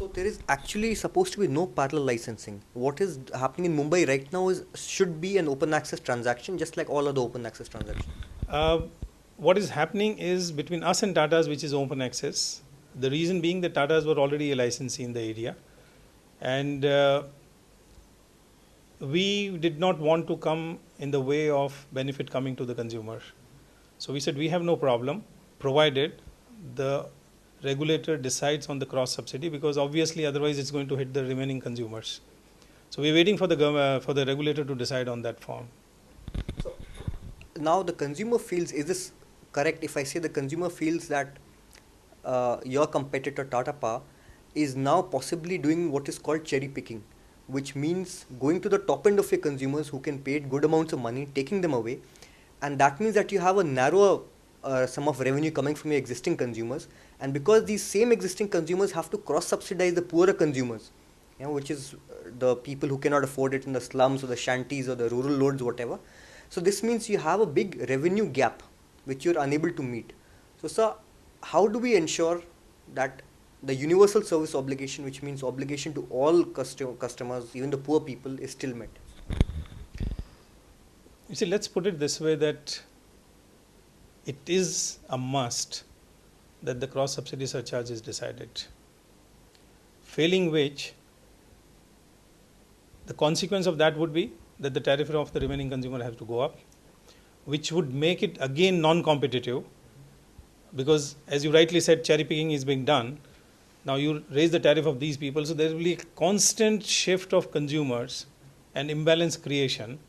So there is actually supposed to be no parallel licensing. What is happening in Mumbai right now is should be an open access transaction, just like all other open access transactions. Uh, what is happening is between us and Tata's, which is open access. The reason being that Tata's were already a licensee in the area, and we did not want to come in the way of benefit coming to the consumer. So we said we have no problem, provided the regulator decides on the cross subsidy, because obviously otherwise it's going to hit the remaining consumers. So we're waiting for the regulator to decide on that form. So now the consumer feels, is this correct if I say the consumer feels that your competitor Tata Power is now possibly doing what is called cherry picking, which means going to the top end of your consumers who can pay good amounts of money, taking them away, and that means that you have a narrower sum of revenue coming from your existing consumers, and because these same existing consumers have to cross subsidize the poorer consumers, which is the people who cannot afford it in the slums or the shanties or the rural loads, whatever. So this means you have a big revenue gap which you're unable to meet. So sir, how do we ensure that the universal service obligation, which means obligation to all customers, even the poor people, is still met? You see, let's put it this way, that it is a must that the cross subsidy surcharge is decided. Failing which, the consequence of that would be that the tariff of the remaining consumer has to go up, which would make it again non-competitive, because as you rightly said, cherry picking is being done. Now you raise the tariff of these people, so there will be a constant shift of consumers and imbalance creation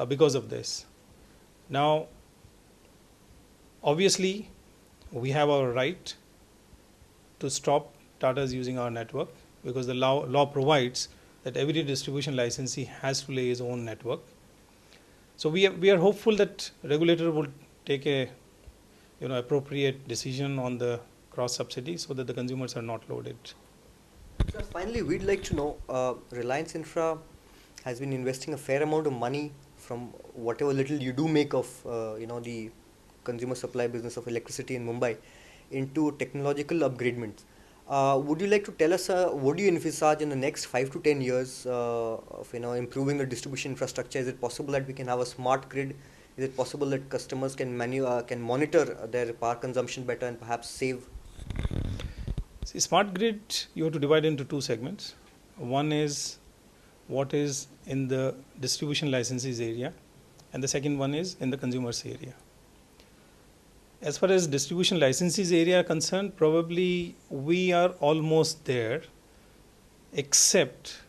because of this. Now, obviously, we have our right to stop Tata's using our network, because the law provides that every distribution licensee has to lay his own network. So we are hopeful that regulator will take a appropriate decision on the cross subsidy so that the consumers are not loaded. So finally, we'd like to know, Reliance Infra has been investing a fair amount of money from whatever little you do make of the consumer supply business of electricity in Mumbai into technological upgradements. Would you like to tell us what do you envisage in the next 5 to 10 years of improving the distribution infrastructure? Is it possible that we can have a smart grid? Is it possible that customers can monitor their power consumption better and perhaps save? See, smart grid, you have to divide into two segments. One is what is in the distribution licenses area, and the second one is in the consumers area. As far as distribution licenses area are concerned, probably we are almost there, except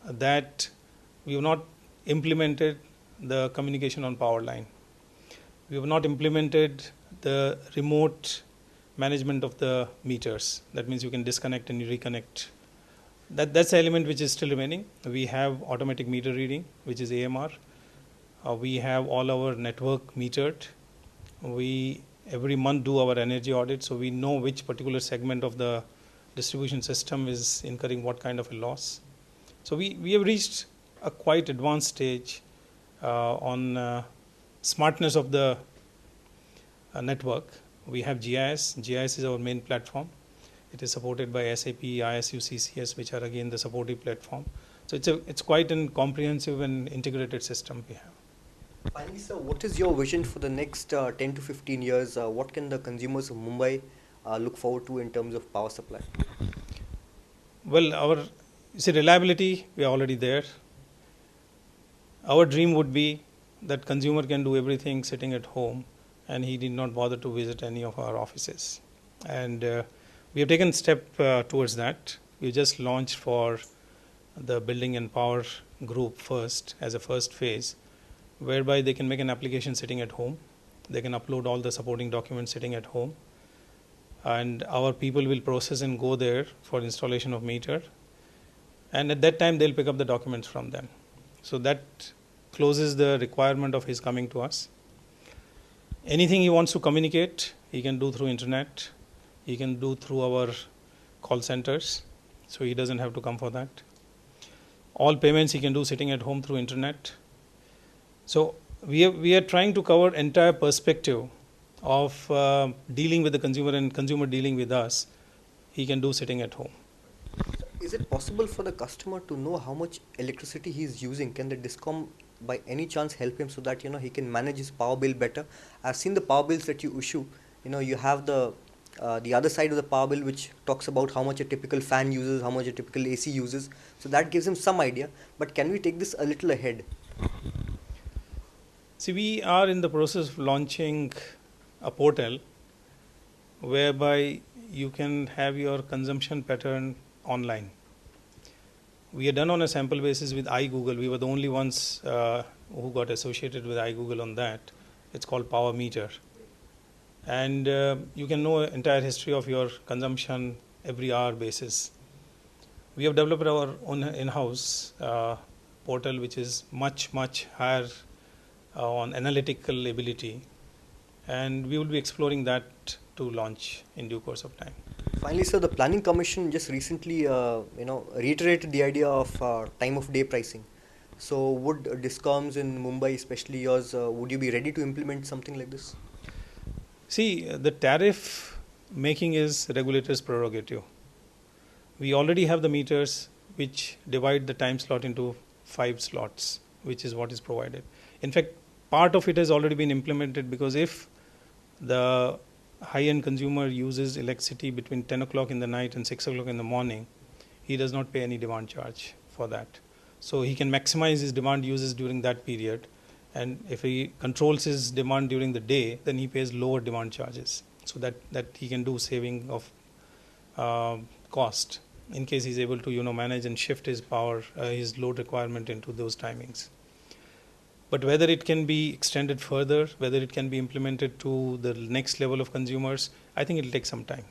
that we have not implemented the communication on power line. We have not implemented the remote management of the meters. That means you can disconnect and you reconnect. That's the element which is still remaining. We have automatic meter reading, which is AMR. We have all our network metered. We every month do our energy audit, so we know which particular segment of the distribution system is incurring what kind of a loss. So we have reached a quite advanced stage on smartness of the network. We have GIS. GIS is our main platform. It is supported by SAP, ISU, CCS, which are again the supportive platform. So it's quite a comprehensive and integrated system we have. Finally, sir, what is your vision for the next 10 to 15 years? What can the consumers of Mumbai look forward to in terms of power supply? Well, reliability, we are already there. Our dream would be that consumer can do everything sitting at home, and he did not bother to visit any of our offices. And we have taken a step towards that. We just launched for the building and power group first as a first phase, whereby they can make an application sitting at home. They can upload all the supporting documents sitting at home, and our people will process and go there for installation of meter, and at that time they'll pick up the documents from them. So that closes the requirement of his coming to us. Anything he wants to communicate, he can do through internet, he can do through our call centers, so he doesn't have to come for that. All payments he can do sitting at home through internet. So we are trying to cover entire perspective of dealing with the consumer and consumer dealing with us. He can do sitting at home. Is it possible for the customer to know how much electricity he is using? Can the discom by any chance help him so that he can manage his power bill better? I've seen the power bills that you issue. You have the other side of the power bill which talks about how much a typical fan uses, how much a typical AC uses. So that gives him some idea. But can we take this a little ahead? See, we are in the process of launching a portal whereby you can have your consumption pattern online. We are done on a sample basis with iGoogle. We were the only ones who got associated with iGoogle on that. It's called Power Meter. And you can know entire history of your consumption every hour basis. We have developed our own in-house portal which is much, much higher on analytical ability. And we will be exploring that to launch in due course of time. Finally, sir, the Planning Commission just recently, reiterated the idea of time of day pricing. So, would discoms in Mumbai, especially yours, would you be ready to implement something like this? See, the tariff making is regulator's prerogative. We already have the meters which divide the time slot into 5 slots, which is what is provided. In fact, part of it has already been implemented, because if the high-end consumer uses electricity between 10 o'clock in the night and 6 o'clock in the morning, he does not pay any demand charge for that. So he can maximize his demand uses during that period, and if he controls his demand during the day, then he pays lower demand charges, so that he can do saving of cost in case he's able to manage and shift his power, his load requirement into those timings. But whether it can be extended further, whether it can be implemented to the next level of consumers, I think it will take some time.